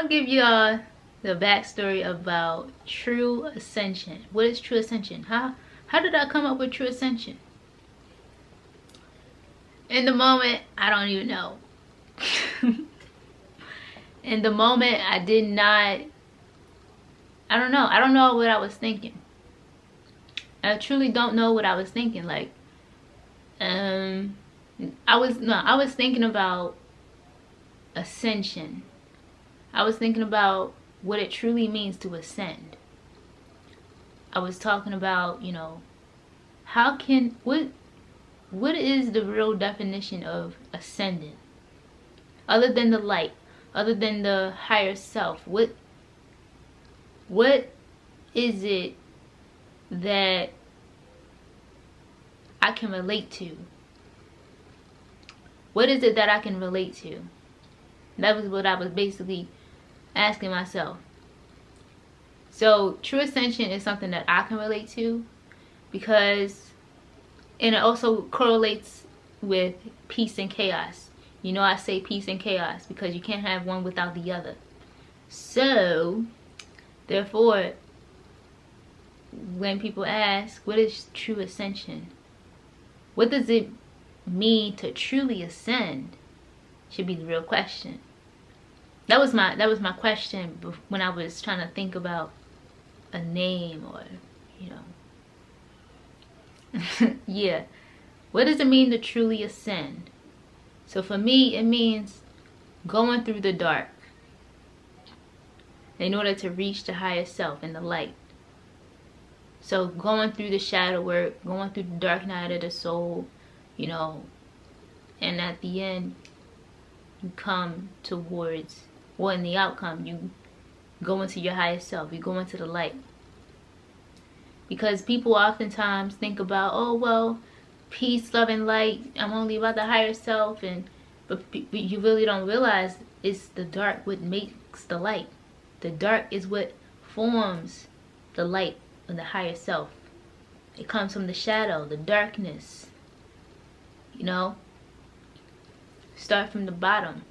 I'll give y'all the backstory about Tru Ascension. What is Tru Ascension? How did I come up with Tru Ascension? In the moment, I don't even know. In the moment, I don't know. I don't know what I was thinking. I truly don't know what I was thinking. Like, I was thinking about ascension. I was thinking about what it truly means to ascend. I was talking about, you know, what is the real definition of ascending? Other than the light, other than the higher self, what is it that I can relate to? What is it that I can relate to? That was what I was basically asking myself. So Tru Ascension is something that I can relate to, because, and it also correlates with peace and chaos. You know, I say peace and chaos because you can't have one without the other. So therefore, when people ask, what is Tru Ascension? What does it mean to truly ascend? Should be the real question. That was my question when I was trying to think about a name, or, you know. Yeah. What does it mean to truly ascend? So for me, it means going through the dark in order to reach the higher self and the light. So going through the shadow work, going through the dark night of the soul, you know, and at the end, you come towards, well, in the outcome, you go into your higher self, you go into the light. Because people oftentimes think about, oh, well, peace, love, and light, I'm only about the higher self, but you really don't realize it's the dark what makes the light. The dark is what forms the light of the higher self. It comes from the shadow, the darkness. You know, start from the bottom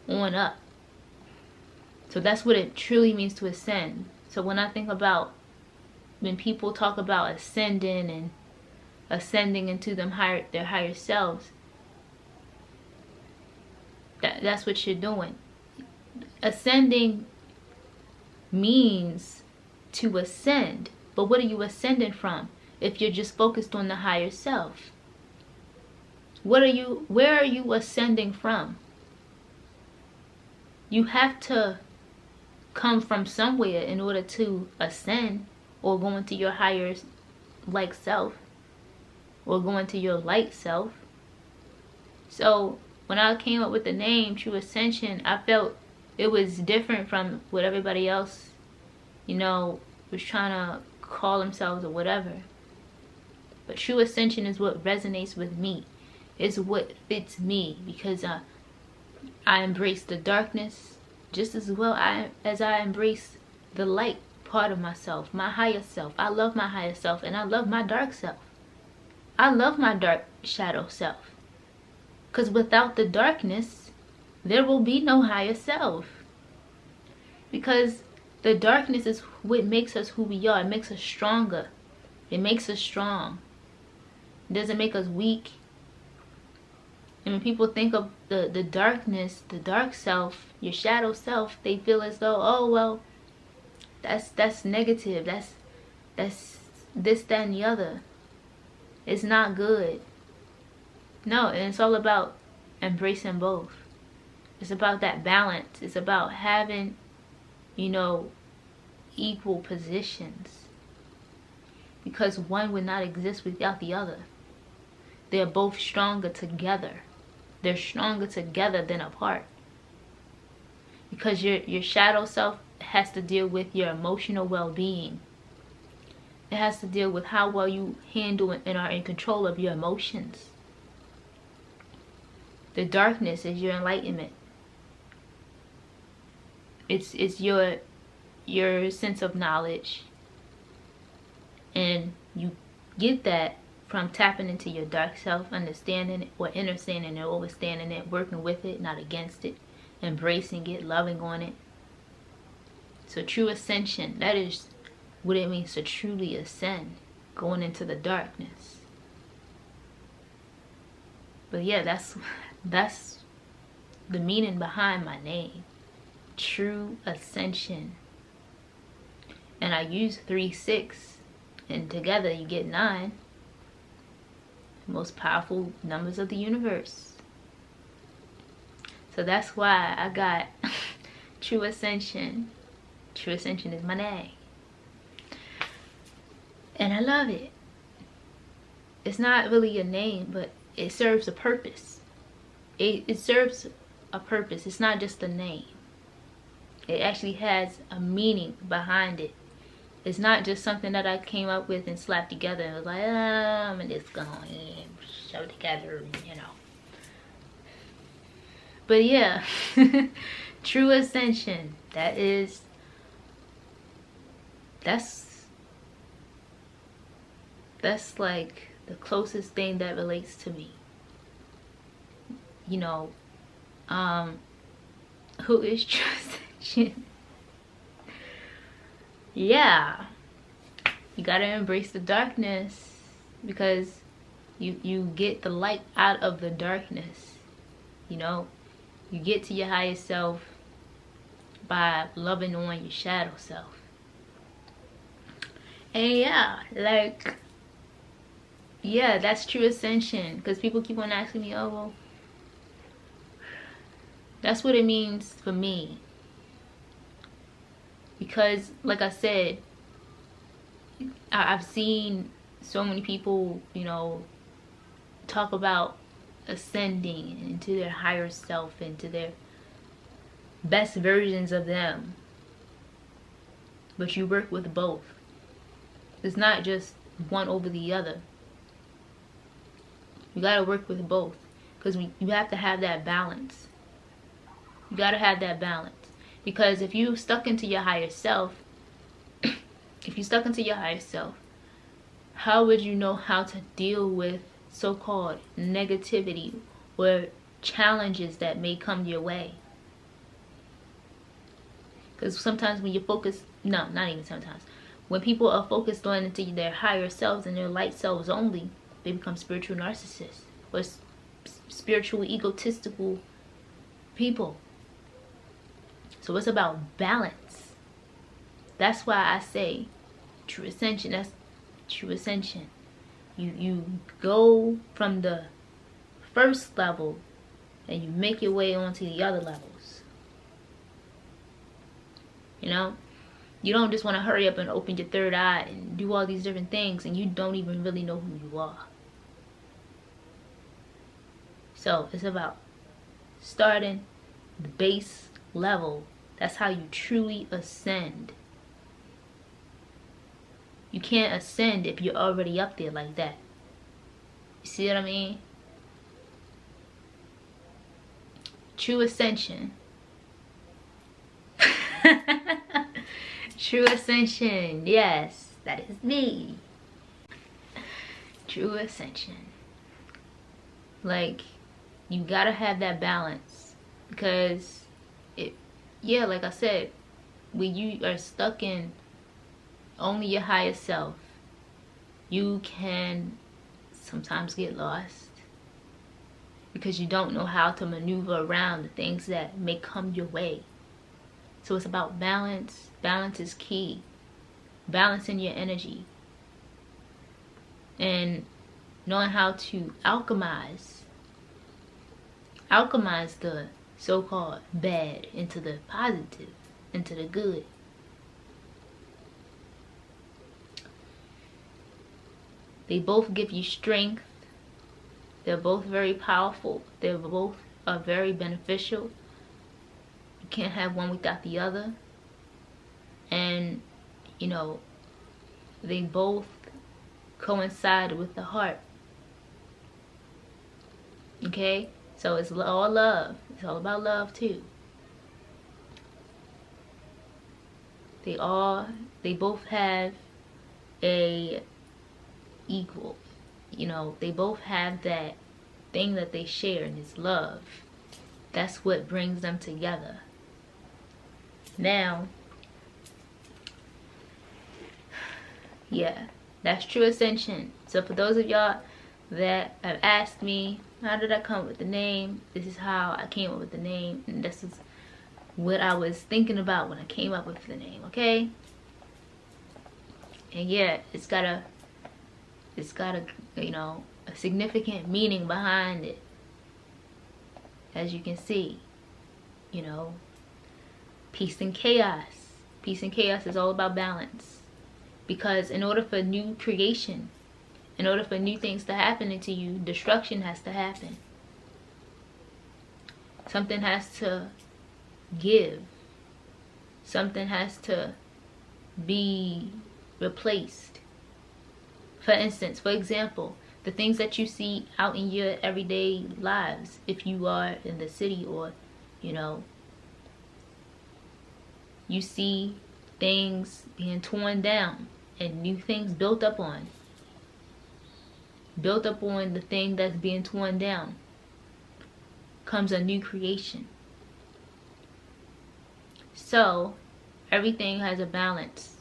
on up. So that's what it truly means to ascend. So when I think about, when people talk about ascending and ascending into their higher selves, that's what you're doing. Ascending means to ascend, but what are you ascending from if you're just focused on the higher self? Where are you ascending from? You have to come from somewhere in order to ascend, or go into your higher like self, or go into your light self. So when I came up with the name Tru Ascension, I felt it was different from what everybody else, you know, was trying to call themselves or whatever. But Tru Ascension is what resonates with me. It's what fits me, because I embrace the darkness just as well as I embrace the light part of myself, my higher self. I love my higher self, and I love my dark self. I love my dark shadow self. Because without the darkness, there will be no higher self. Because the darkness is what makes us who we are. It makes us stronger. It makes us strong. It doesn't make us weak. And when people think of the darkness, the dark self, your shadow self, they feel as though, oh, well, that's negative. That's this, that, and the other. It's not good. No, and it's all about embracing both. It's about that balance. It's about having, you know, equal positions. Because one would not exist without the other. They're both stronger together. They're stronger together than apart. Because your shadow self has to deal with your emotional well-being. It has to deal with how well you handle and are in control of your emotions. The darkness is your enlightenment. It's your sense of knowledge. And you get that from tapping into your dark self, understanding it, or understanding it, overstanding it, working with it, not against it, embracing it, loving on it, So true ascension, that is what it means to truly ascend, going into the darkness. But yeah, that's the meaning behind my name, True Ascension. And I use 3, 6, and together you get 9. Most powerful numbers of the universe. So that's why I got True Ascension. True Ascension is my name. And I love it. It's not really a name, but it serves a purpose. It serves a purpose. It's not just a name. It actually has a meaning behind it. It's not just something that I came up with and slapped together and was like, I'm just going to show together, you know. But yeah, True Ascension. That's like the closest thing that relates to me. You know, who is True Ascension? Yeah, you gotta embrace the darkness, because you get the light out of the darkness. You know, you get to your higher self by loving on your shadow self. And yeah, like, yeah, that's True Ascension. Because people keep on asking me, oh well, that's what it means for me. Because, like I said, I've seen so many people, you know, talk about ascending into their higher self, into their best versions of them. But you work with both. It's not just one over the other. You gotta work with both. Because you have to have that balance. You gotta have that balance. Because if you stuck into your higher self, how would you know how to deal with so-called negativity or challenges that may come your way? Because sometimes when you focus, no, not even sometimes, when people are focused on into their higher selves and their light selves only, they become spiritual narcissists or spiritual egotistical people. So it's about balance. That's why I say True Ascension. That's True Ascension. You go from the first level and you make your way onto the other levels. You know? You don't just want to hurry up and open your third eye and do all these different things and you don't even really know who you are. So it's about starting the base level. That's how you truly ascend. You can't ascend if you're already up there like that. You see what I mean? True Ascension. True Ascension. Yes, that is me. True Ascension. Like, you gotta have that balance. Because yeah, like I said, when you are stuck in only your higher self, you can sometimes get lost because you don't know how to maneuver around the things that may come your way. So it's about balance. Balance is key. Balancing your energy. And knowing how to alchemize the so-called bad into the positive, into the good. They both give you strength. They're both very powerful. They both are very beneficial. You can't have one without the other. And, you know, they both coincide with the heart. Okay? So it's all love. It's all about love too. They both have a equal, you know, they both have that thing that they share, and it's love. That's what brings them together. Now, Yeah, that's true ascension. So for those of y'all that have asked me, how did I come up with the name? This is how I came up with the name, and this is what I was thinking about when I came up with the name, okay? And yeah, it's got a you know, a significant meaning behind it. As you can see, you know, peace and chaos. Peace and chaos is all about balance. Because in order for new creation, in order for new things to happen into you, destruction has to happen. Something has to give. Something has to be replaced. For instance, for example, the things that you see out in your everyday lives, if you are in the city, or, you know, you see things being torn down and new things built up on the thing that's being torn down, comes a new creation. So everything has a balance,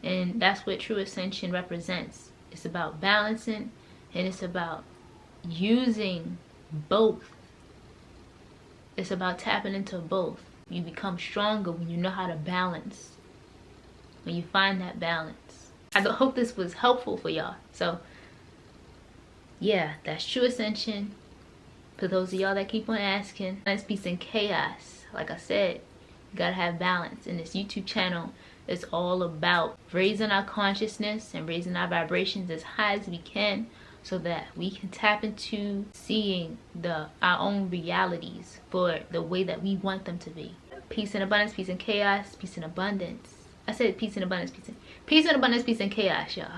and that's what true ascension represents. It's about balancing, and it's about using both. It's about tapping into both. You become stronger when you know how to balance, when you find that balance. I hope this was helpful for y'all. So yeah, that's true ascension. For those of y'all that keep on asking, nice peace and chaos. Like I said, you gotta have balance. And this YouTube channel is all about raising our consciousness and raising our vibrations as high as we can, so that we can tap into seeing our own realities for the way that we want them to be. Peace and abundance, peace and chaos, peace and abundance. I said peace and abundance, peace and abundance, peace and chaos, y'all.